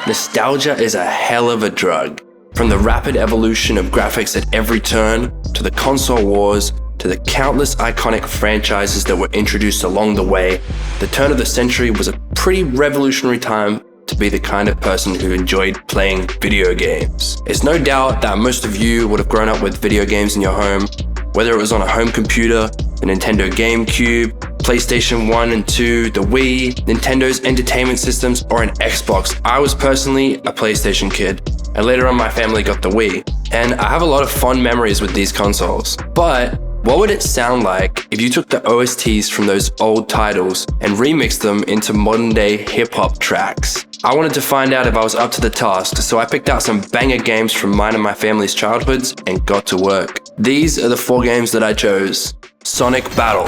Nostalgia is a hell of a drug. From the rapid evolution of graphics at every turn, to the console wars, to the countless iconic franchises that were introduced along the way, the turn of the century was a pretty revolutionary time to be the kind of person who enjoyed playing video games. It's no doubt that most of you would have grown up with video games in your home, whether it was on a home computer, a Nintendo GameCube, PlayStation 1 and 2, the Wii, Nintendo's entertainment systems, or an Xbox. I was personally a PlayStation kid, and later on my family got the Wii. And I have a lot of fond memories with these consoles. But what would it sound like if you took the OSTs from those old titles and remixed them into modern day hip-hop tracks? I wanted to find out if I was up to the task, so I picked out some banger games from mine and my family's childhoods and got to work. These are the 4 games that I chose. Sonic Battle.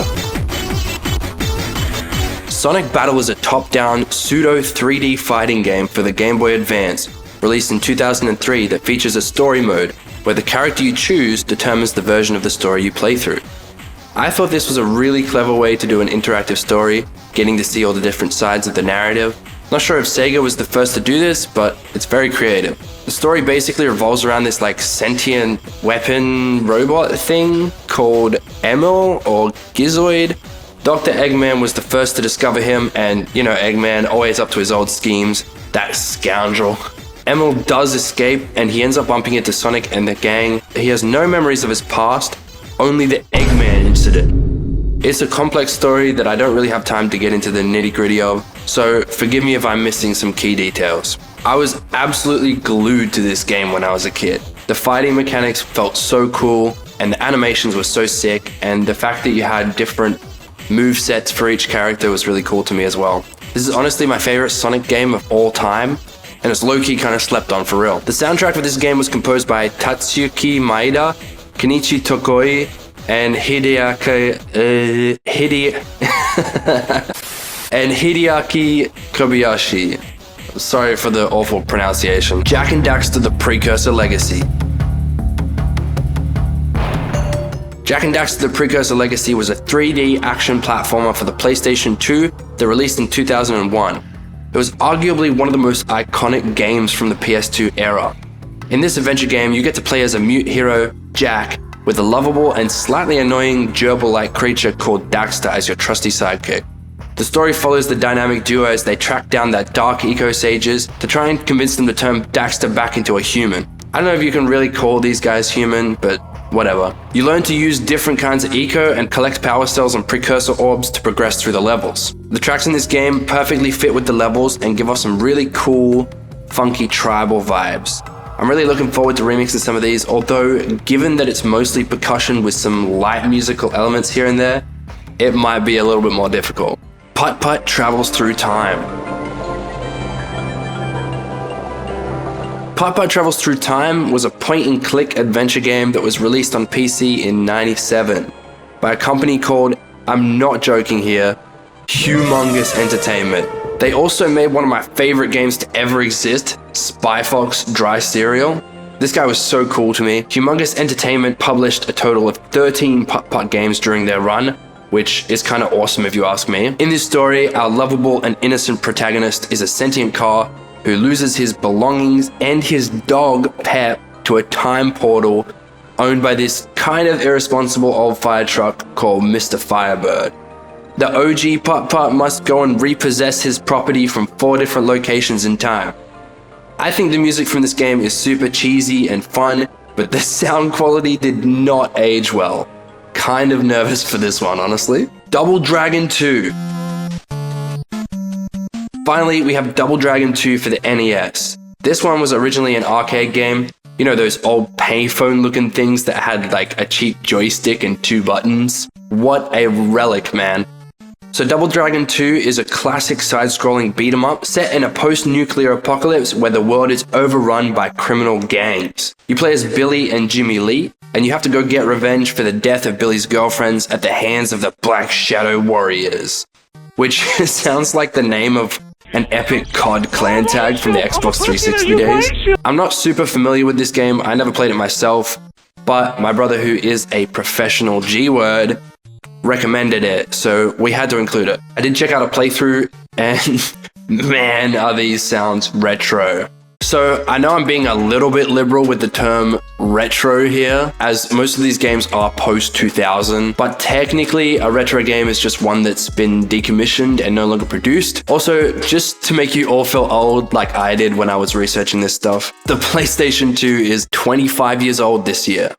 Sonic Battle is a top-down, pseudo 3D fighting game for the Game Boy Advance, released in 2003 that features a story mode where the character you choose determines the version of the story you play through. I thought this was a really clever way to do an interactive story, getting to see all the different sides of the narrative. Not sure if Sega was the first to do this, but it's very creative. The story basically revolves around this sentient weapon robot thing called Emil or Gizoid. Dr. Eggman was the first to discover him, and Eggman, always up to his old schemes, that scoundrel. Emil does escape, and he ends up bumping into Sonic and the gang. He has no memories of his past, only the Eggman incident. It's a complex story that I don't really have time to get into the nitty-gritty of, so forgive me if I'm missing some key details. I was absolutely glued to this game when I was a kid. The fighting mechanics felt so cool, and the animations were so sick, and the fact that you had different move sets for each character was really cool to me as well. This is honestly my favorite Sonic game of all time, and it's low-key kind of slept on for real. The soundtrack for this game was composed by Tatsuki Maeda, Kenichi Tokoi, and Hideaki Kobayashi. Sorry for the awful pronunciation. Jak and Daxter: The Precursor Legacy. Jak and Daxter: The Precursor Legacy was a 3D action platformer for the PlayStation 2 that released in 2001. It was arguably one of the most iconic games from the PS2 era. In this adventure game, you get to play as a mute hero, Jak, with a lovable and slightly annoying gerbil-like creature called Daxter as your trusty sidekick. The story follows the dynamic duo as they track down that dark eco-sages to try and convince them to turn Daxter back into a human. I don't know if you can really call these guys human, but whatever. You learn to use different kinds of eco and collect power cells and precursor orbs to progress through the levels. The tracks in this game perfectly fit with the levels and give off some really cool, funky tribal vibes. I'm really looking forward to remixing some of these, although given that it's mostly percussion with some light musical elements here and there, it might be a little bit more difficult. Putt-Putt Travels Through Time. Putt-Putt Travels Through Time was a point-and-click adventure game that was released on PC in '97 by a company called, I'm not joking here, Humongous Entertainment. They also made one of my favorite games to ever exist, Spy Fox Dry Cereal. This guy was so cool to me. Humongous Entertainment published a total of 13 Putt-Putt games during their run, which is kind of awesome if you ask me. In this story, our lovable and innocent protagonist is a sentient car who loses his belongings and his dog, Pep, to a time portal owned by this kind of irresponsible old fire truck called Mr. Firebird. The OG Putt-Putt must go and repossess his property from 4 different locations in time. I think the music from this game is super cheesy and fun, but the sound quality did not age well. Kind of nervous for this one, honestly. Double Dragon 2. Finally, we have Double Dragon 2 for the NES. This one was originally an arcade game. You know those old payphone looking things that had a cheap joystick and 2 buttons? What a relic, man. So Double Dragon 2 is a classic side-scrolling beat-em-up set in a post-nuclear apocalypse where the world is overrun by criminal gangs. You play as Billy and Jimmy Lee, and you have to go get revenge for the death of Billy's girlfriends at the hands of the Black Shadow Warriors. Which sounds like the name of an epic COD clan tag from the Xbox 360 days. I'm not super familiar with this game, I never played it myself, but my brother, who is a professional G-word, recommended it, so we had to include it. I did check out a playthrough, and Man, are these sounds retro. So I know I'm being a little bit liberal with the term retro here, as most of these games are post 2000, but technically a retro game is just one that's been decommissioned and no longer produced. Also, just to make you all feel old like I did when I was researching this stuff, the PlayStation 2 is 25 years old this year.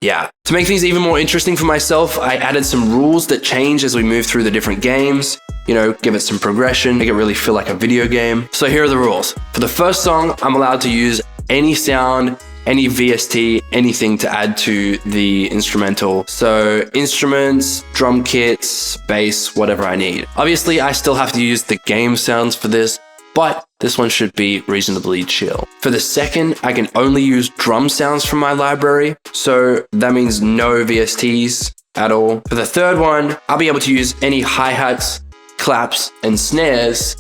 Yeah. To make things even more interesting for myself, I added some rules that change as we move through the different games. You know, give it some progression, make it really feel like a video game. So here are the rules. For the first song, I'm allowed to use any sound, any VST, anything to add to the instrumental. So instruments, drum kits, bass, whatever I need. Obviously, I still have to use the game sounds for this, but this one should be reasonably chill. For the second, I can only use drum sounds from my library. So that means no VSTs at all. For the third one, I'll be able to use any hi-hats, claps, and snares.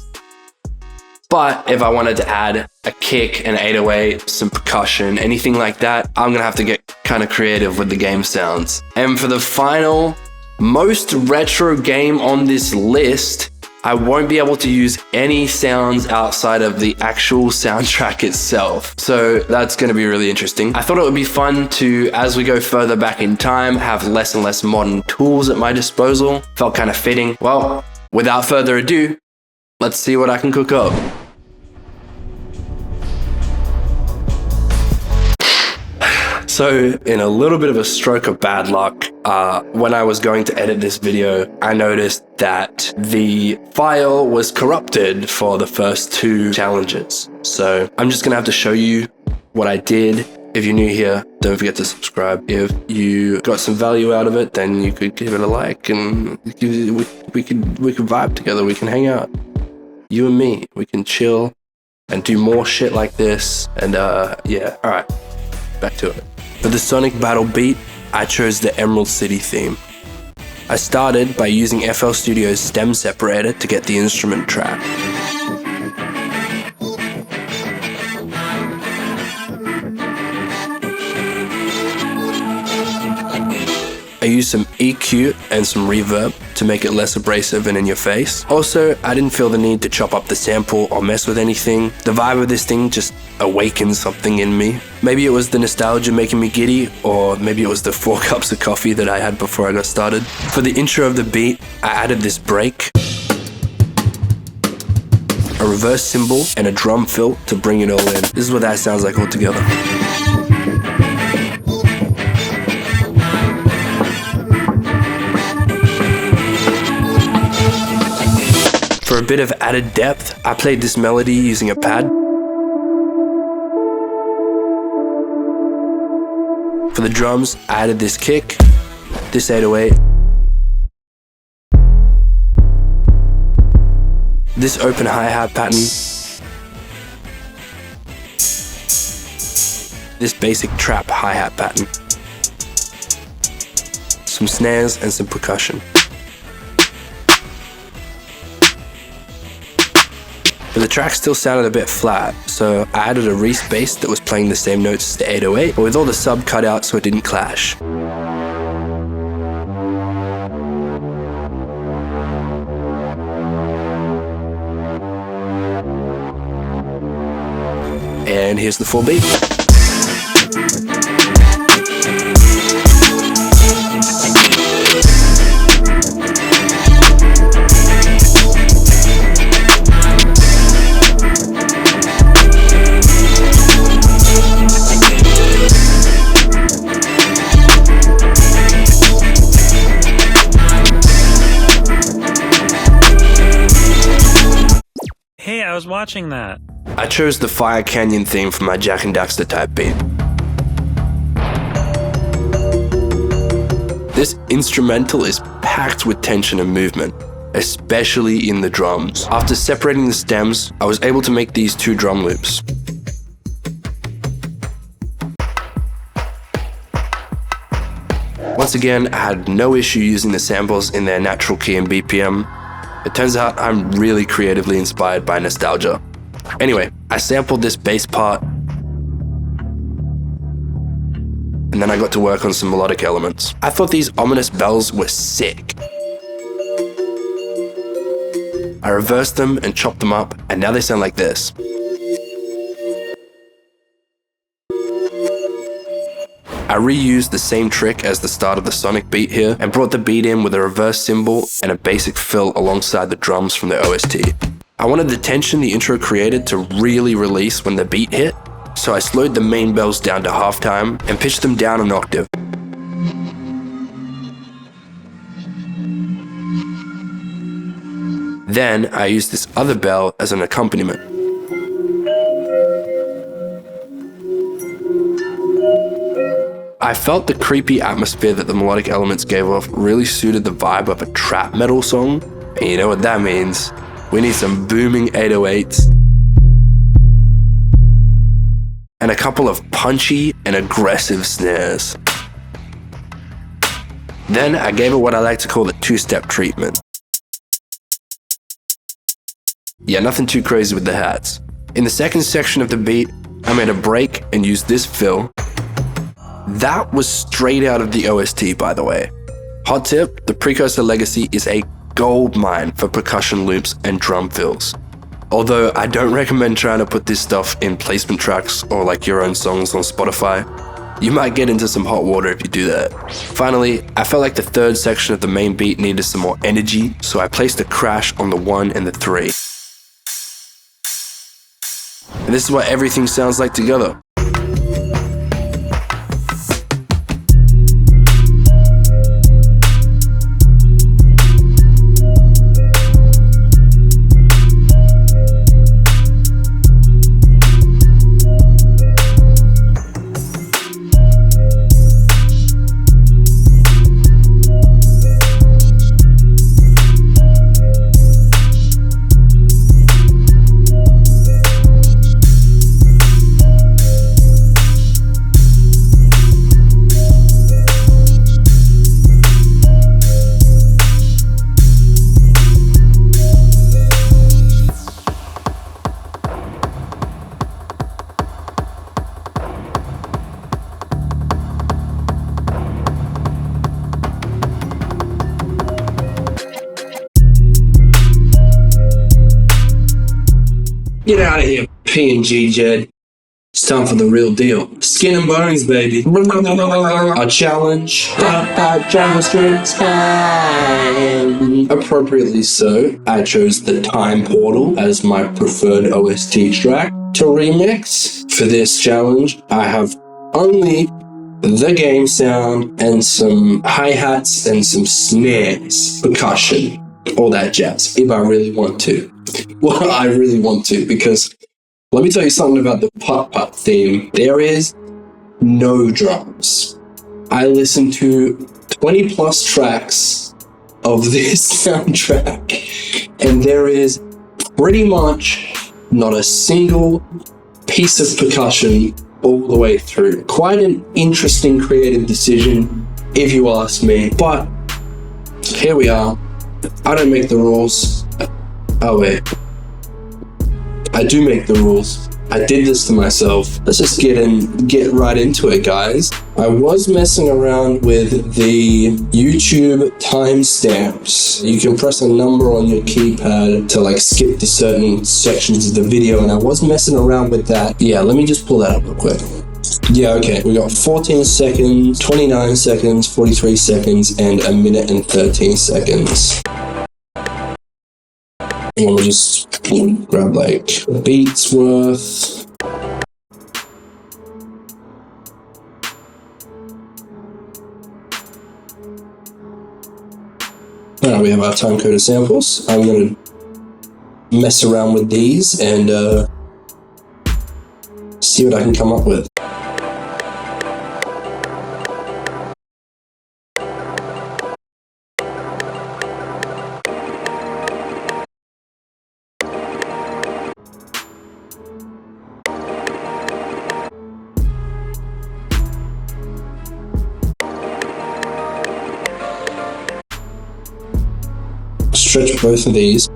But if I wanted to add a kick, an 808, some percussion, anything like that, I'm gonna have to get kind of creative with the game sounds. And for the final, most retro game on this list, I won't be able to use any sounds outside of the actual soundtrack itself. So that's going to be really interesting. I thought it would be fun to, as we go further back in time, have less and less modern tools at my disposal. Felt kind of fitting. Well, without further ado, let's see what I can cook up. So, in a little bit of a stroke of bad luck, when I was going to edit this video, I noticed that the file was corrupted for the first two challenges. So, I'm just gonna have to show you what I did. If you're new here, don't forget to subscribe. If you got some value out of it, then you could give it a like, and we could vibe together. We can hang out, you and me. We can chill and do more shit like this. And yeah, all right, back to it. For the Sonic Battle beat, I chose the Emerald City theme. I started by using FL Studio's stem separator to get the instrument track. I used some EQ and some reverb to make it less abrasive and in your face. Also, I didn't feel the need to chop up the sample or mess with anything. The vibe of this thing just awakened something in me. Maybe it was the nostalgia making me giddy, or maybe it was the 4 cups of coffee that I had before I got started. For the intro of the beat, I added this break, a reverse cymbal, and a drum fill to bring it all in. This is what that sounds like all together. For a bit of added depth, I played this melody using a pad. For the drums, I added this kick, this 808, this open hi-hat pattern, this basic trap hi-hat pattern, some snares and some percussion. But the track still sounded a bit flat, so I added a Reese bass that was playing the same notes as the 808, but with all the sub cut out so it didn't clash. And here's the full beat. Hey, I was watching that. I chose the Fire Canyon theme for my Jak and Daxter type beat. This instrumental is packed with tension and movement, especially in the drums. After separating the stems, I was able to make these 2 drum loops. Once again, I had no issue using the samples in their natural key and BPM. It turns out I'm really creatively inspired by nostalgia. Anyway, I sampled this bass part, and then I got to work on some melodic elements. I thought these ominous bells were sick. I reversed them and chopped them up, and now they sound like this. I reused the same trick as the start of the Sonic beat here and brought the beat in with a reverse cymbal and a basic fill alongside the drums from the OST. I wanted the tension the intro created to really release when the beat hit, so I slowed the main bells down to halftime and pitched them down an octave. Then I used this other bell as an accompaniment. I felt the creepy atmosphere that the melodic elements gave off really suited the vibe of a trap metal song, and you know what that means. We need some booming 808s and a couple of punchy and aggressive snares. Then I gave it what I like to call the two-step treatment. Yeah, nothing too crazy with the hats. In the second section of the beat, I made a break and used this fill. That was straight out of the OST, by the way. Hot tip, the Precursor legacy is a gold mine for percussion loops and drum fills. Although I don't recommend trying to put this stuff in placement tracks or like your own songs on Spotify. You might get into some hot water if you do that. Finally, I felt like the third section of the main beat needed some more energy, so I placed a crash on the 1 and the 3. And this is what everything sounds like together. Get out of here, P&G Jed. It's time for the real deal. Skin and bones, baby. A challenge. Appropriately so, I chose the Time Portal as my preferred OST track to remix. For this challenge, I have only the game sound and some hi-hats and some snares, percussion, all that jazz, if I really want to. Well, I really want to, because let me tell you something about the Putt-Putt theme. There is no drums. I listened to 20 plus tracks of this soundtrack, and there is pretty much not a single piece of percussion all the way through. Quite an interesting creative decision, if you ask me, but here we are. I don't make the rules. Oh wait, I do make the rules. I did this to myself. Let's just get right into it, guys. I was messing around with the YouTube timestamps. You can press a number on your keypad to like skip to certain sections of the video, and I was messing around with that. Yeah, let me just pull that up real quick. Yeah, okay, we got 14 seconds, 29 seconds, 43 seconds, and a minute and 13 seconds. And we'll just grab like a beat's worth. Now we have our time-coded samples. I'm going to mess around with these and see what I can come up with. Stretch both of these.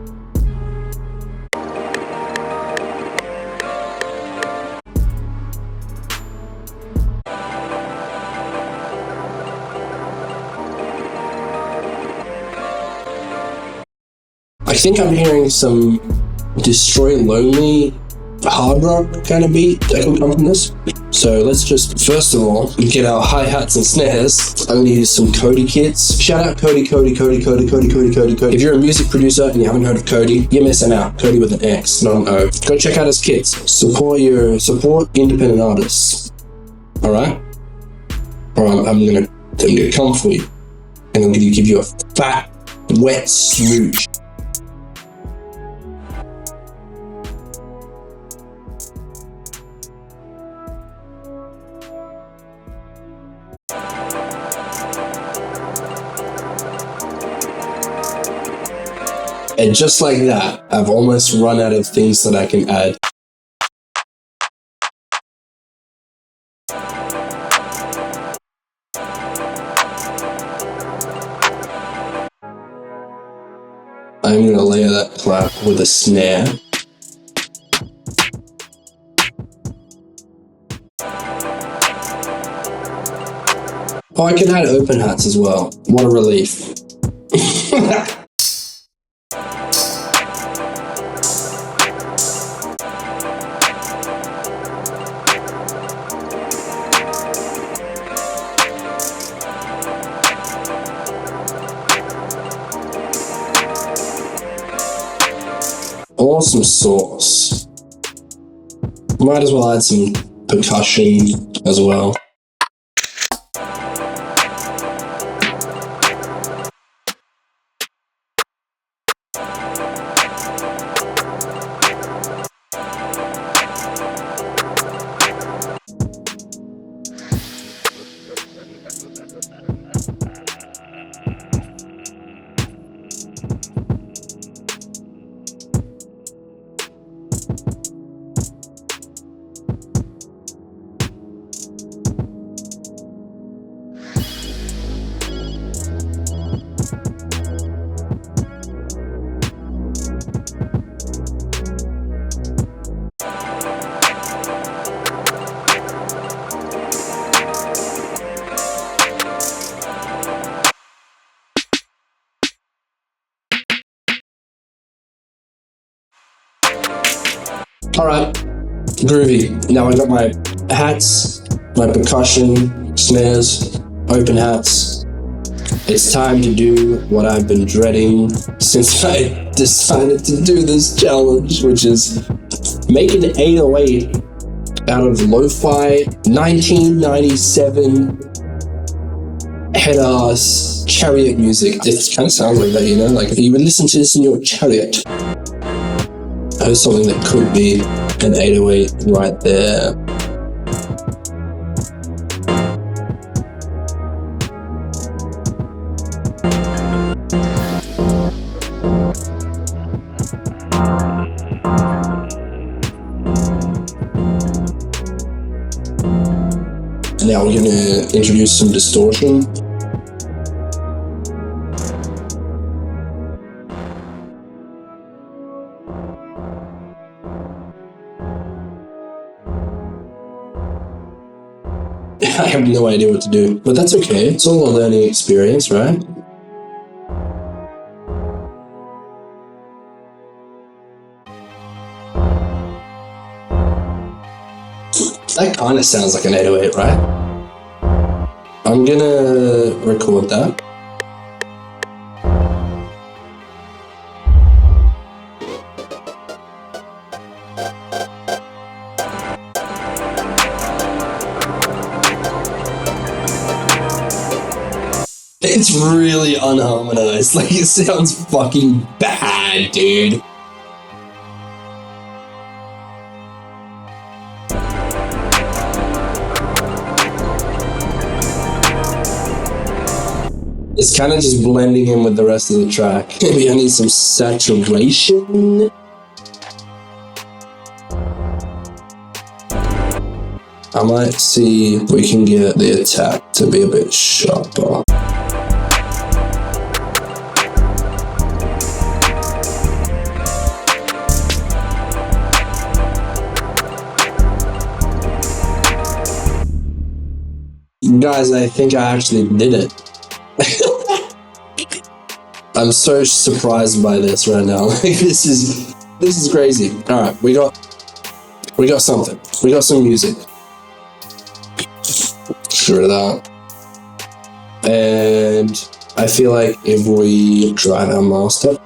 I think I'm hearing some Destroy Lonely hard rock kind of beat that could come from this. So let's just, first of all, get our hi-hats and snares. I'm gonna use some Cody kits. Shout out Cody. If you're a music producer and you haven't heard of Cody, you're missing out. Cody with an X, not an O. Go check out his kits. Support independent artists. Alright? Or I'm gonna come for you. And I'm gonna give you a fat, wet smooch. And just like that, I've almost run out of things that I can add. I'm going to layer that clap with a snare. Oh, I can add open hats as well. What a relief. Awesome sauce. Might as well add some percussion as well. Alright, groovy. Now I got my hats, my percussion, snares, open hats. It's time to do what I've been dreading since I decided to do this challenge, which is make an 808 out of lo-fi 1997 head-ass chariot music. It kind of sounds like that, you know? Like if you would listen to this in your chariot. There's something that could be an 808 right there. Now we're going to introduce some distortion. I have no idea what to do, but that's okay. It's all a learning experience, right? That kind of sounds like an 808, right? I'm gonna record that. It's really unharmonized. Like, it sounds fucking bad, dude. It's kind of just blending in with the rest of the track. Maybe I need some saturation. I might see if we can get the attack to be a bit sharper. Guys, I think I actually did it. I I'm so surprised by this right now. Like, this is crazy. All right, we got something. We got some music. Sure of that. And I feel like if we drive our master.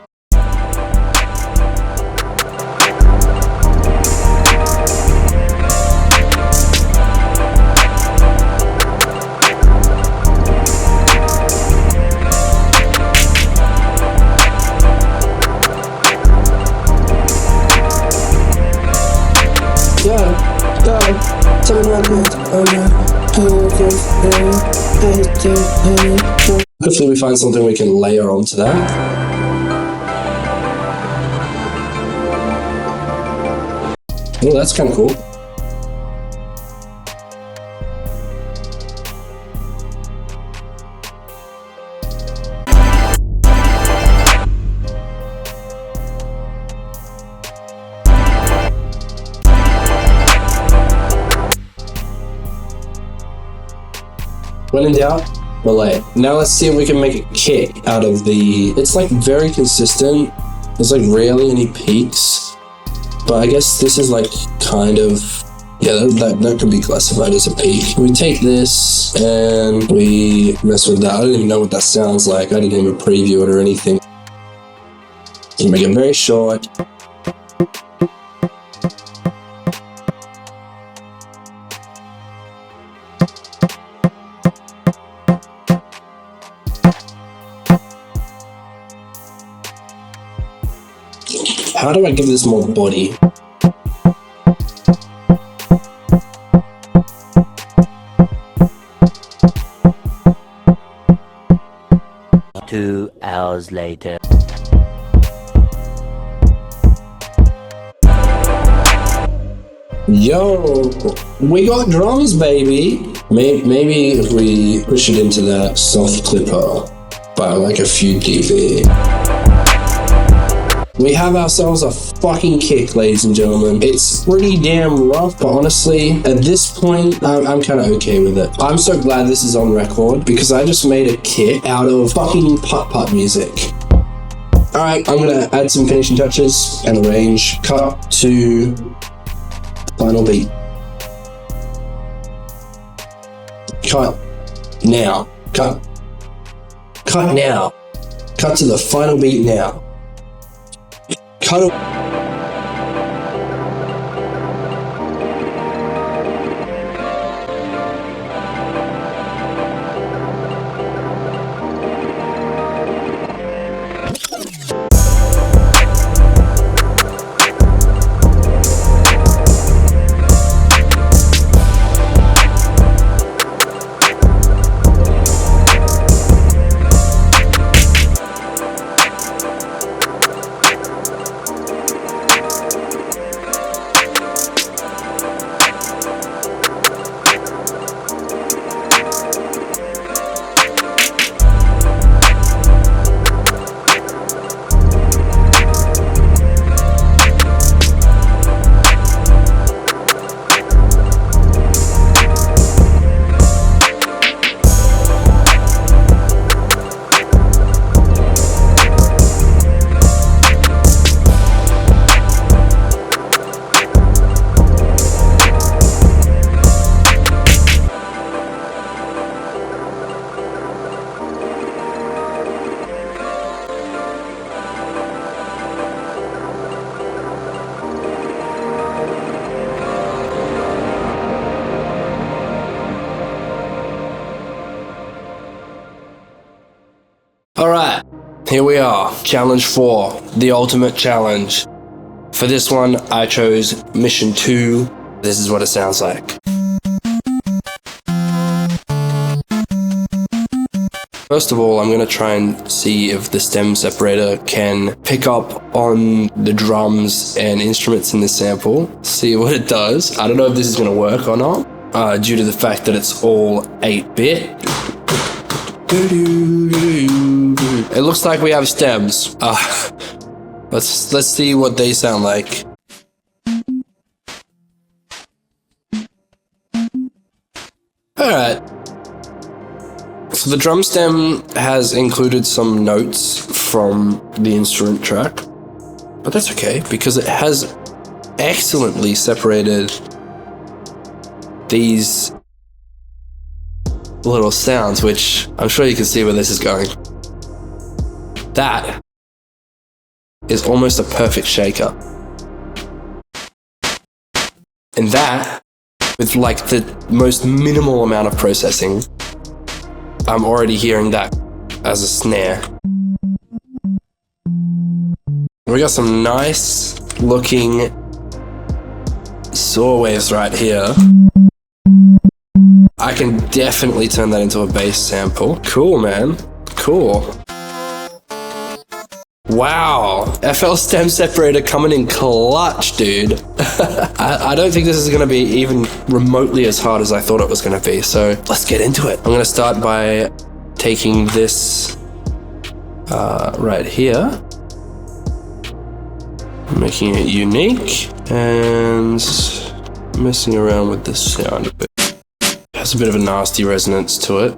Hopefully we find something we can layer onto that. Oh, that's kind of cool. When in doubt, Malay. Now let's see if we can make a kick out of the... It's like very consistent. There's like rarely any peaks. But I guess this is like kind of... Yeah, that could be classified as a peak. We take this and we mess with that. I don't even know what that sounds like. I didn't even preview it or anything. So make it very short. How do I give this more body? Two hours later. Yo, we got drums, baby. Maybe if we push it into that soft clipper by like a few dB. We have ourselves a fucking kick, ladies and gentlemen. It's pretty damn rough, but honestly, at this point, I'm kind of okay with it. I'm so glad this is on record because I just made a kick out of fucking Putt-Putt music. All right, I'm gonna add some finishing touches and arrange. Cut to final beat. Cut now. Cut now. Cut to the final beat now. Cut. Alright, here we are. Challenge 4, the ultimate challenge. For this one, I chose Mission 2. This is what it sounds like. First of all, I'm going to try and see if the stem separator can pick up on the drums and instruments in the sample. See what it does. I don't know if this is going to work or not, due to the fact that it's all 8-bit. It looks like we have stems. Let's see what they sound like. Alright. So the drum stem has included some notes from the instrument track, but that's okay because it has excellently separated these little sounds, which I'm sure you can see where this is going. That is almost a perfect shaker. And that, with like the most minimal amount of processing, I'm already hearing that as a snare. We got some nice looking saw waves right here. I can definitely turn that into a bass sample. Cool, man. Cool. Wow. FL stem separator coming in clutch, dude. I don't think this is going to be even remotely as hard as I thought it was going to be. So let's get into it. I'm going to start by taking this right here, making it unique and messing around with the sound a bit. Has a bit of a nasty resonance to it.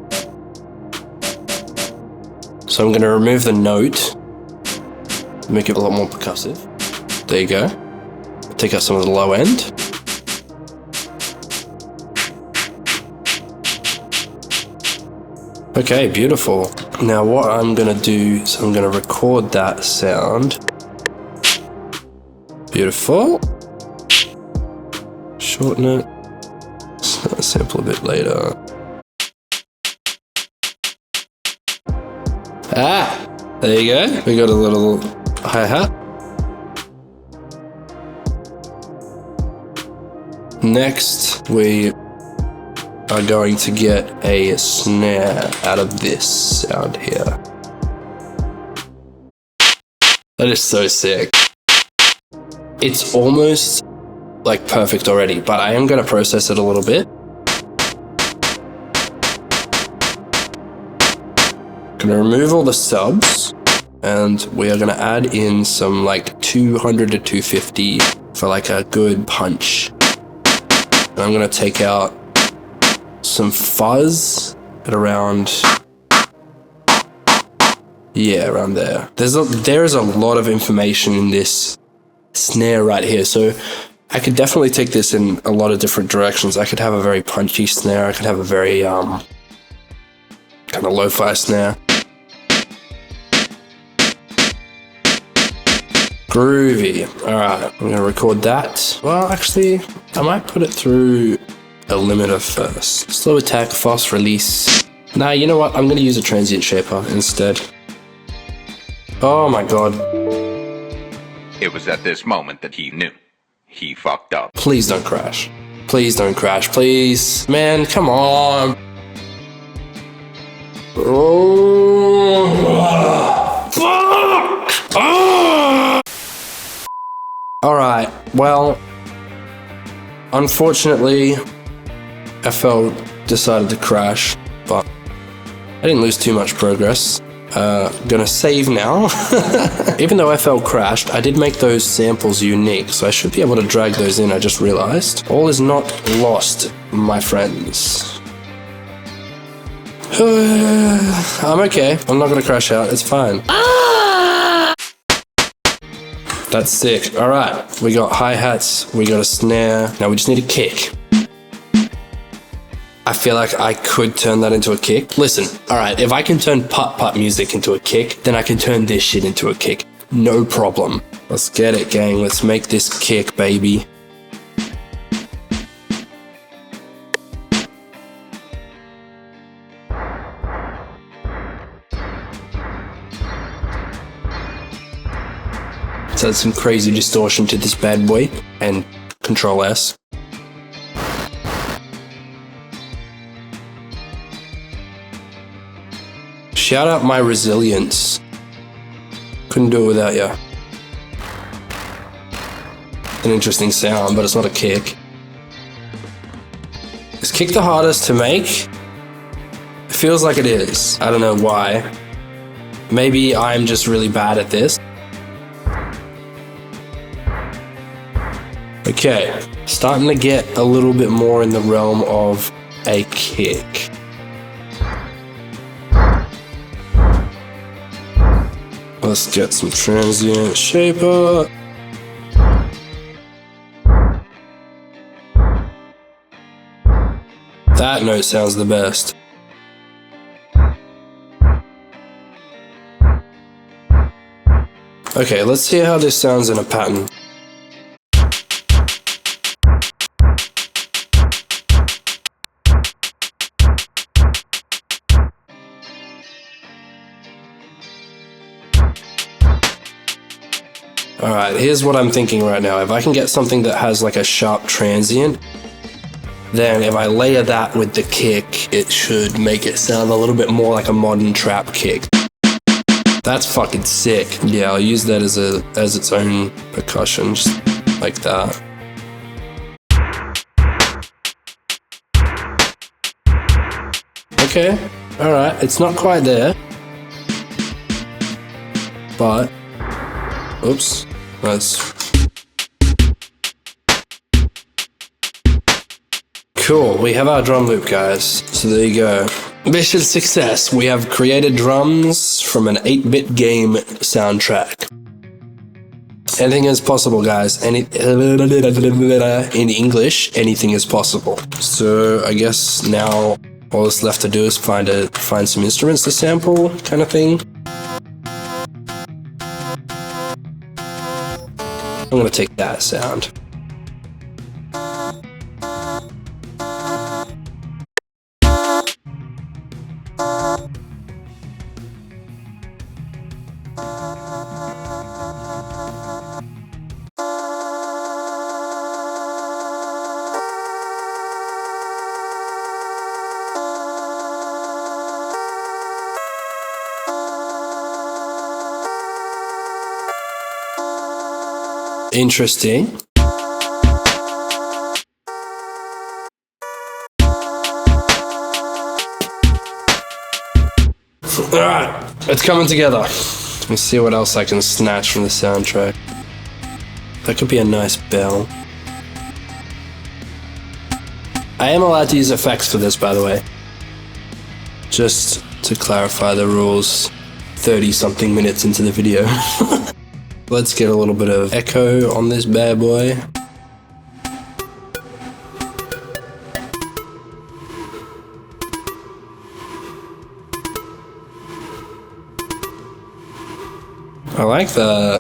So I'm going to remove the note, make it a lot more percussive. There you go. Take out some of the low end. Okay, beautiful. Now what I'm going to do is I'm going to record that sound. Beautiful. Shorten it. Sample a bit later. There you go. We got a little hi-hat. Next, we are going to get a snare out of this sound here. That is so sick. It's almost like perfect already, but I am going to process it a little bit. Going to remove all the subs, and we are going to add in some like 200 to 250 for like a good punch. And I'm going to take out some fuzz at around, yeah, around there. There is a lot of information in this snare right here, so I could definitely take this in a lot of different directions. I could have a very punchy snare. I could have a very kind of lo-fi snare. Groovy. Alright, I'm gonna record that. Well, actually, I might put it through a limiter first. Slow attack, fast release. Nah, you know what? I'm gonna use a transient shaper instead. Oh my god. It was at this moment that he knew. He fucked up. Please don't crash. Please don't crash, please. Man, come on. Oh, fuck! Oh! Alright, well, unfortunately, FL decided to crash, but I didn't lose too much progress. Gonna save now. Even though FL crashed, I did make those samples unique, so I should be able to drag those in, I just realized. All is not lost, my friends. I'm okay. I'm not gonna crash out, it's fine. That's sick. Alright, we got hi-hats, we got a snare, now we just need a kick. I feel like I could turn that into a kick. Listen, alright, if I can turn Putt-Putt music into a kick, then I can turn this shit into a kick. No problem. Let's get it, gang. Let's make this kick, baby. Let's add some crazy distortion to this bad boy, and Control S. Shout out my resilience. Couldn't do it without ya. An interesting sound, but it's not a kick. Is kick the hardest to make? It feels like it is. I don't know why. Maybe I'm just really bad at this. Okay, starting to get a little bit more in the realm of a kick. Let's get some transient shaper. That note sounds the best. Okay, let's see how this sounds in a pattern. Alright, here's what I'm thinking right now. If I can get something that has like a sharp transient, then if I layer that with the kick, it should make it sound a little bit more like a modern trap kick. That's fucking sick. Yeah, I'll use that as its own percussion, just like that. Okay, alright, it's not quite there. But, oops, that's cool. We have our drum loop, guys. So there you go. Mission success. We have created drums from an 8-bit game soundtrack. Anything is possible, guys. In English, anything is possible. So I guess now all that's left to do is find some instruments to sample, kind of thing. I'm gonna take that sound. Interesting. Alright, it's coming together. Let me see what else I can snatch from the soundtrack. That could be a nice bell. I am allowed to use effects for this, by the way. Just to clarify the rules 30-something minutes into the video. Let's get a little bit of echo on this bad boy. I like that.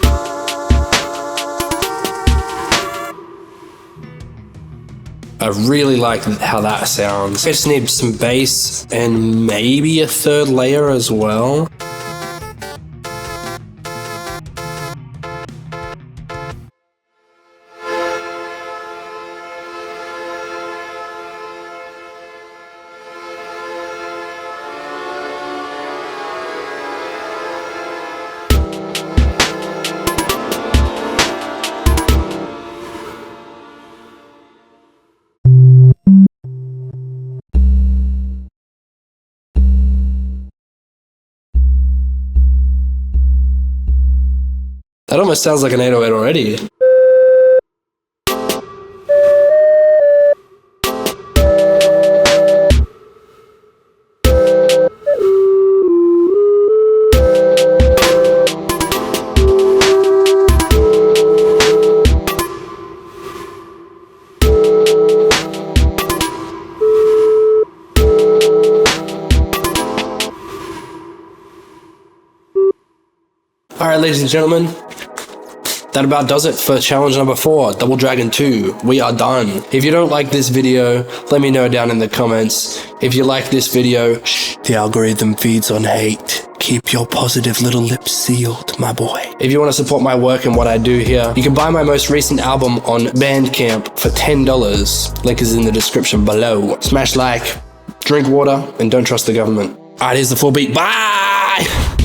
I really like how that sounds. I just need some bass and maybe a third layer as well. That almost sounds like an 808 already. Alright, ladies and gentlemen, that about does it for challenge number 4, Double Dragon 2. We are done. If you don't like this video, let me know down in the comments. If you like this video, the algorithm feeds on hate. Keep your positive little lips sealed, my boy. If you want to support my work and what I do here, you can buy my most recent album on Bandcamp for $10. Link is in the description below. Smash like, drink water, and don't trust the government. Alright, here's the full beat. Bye!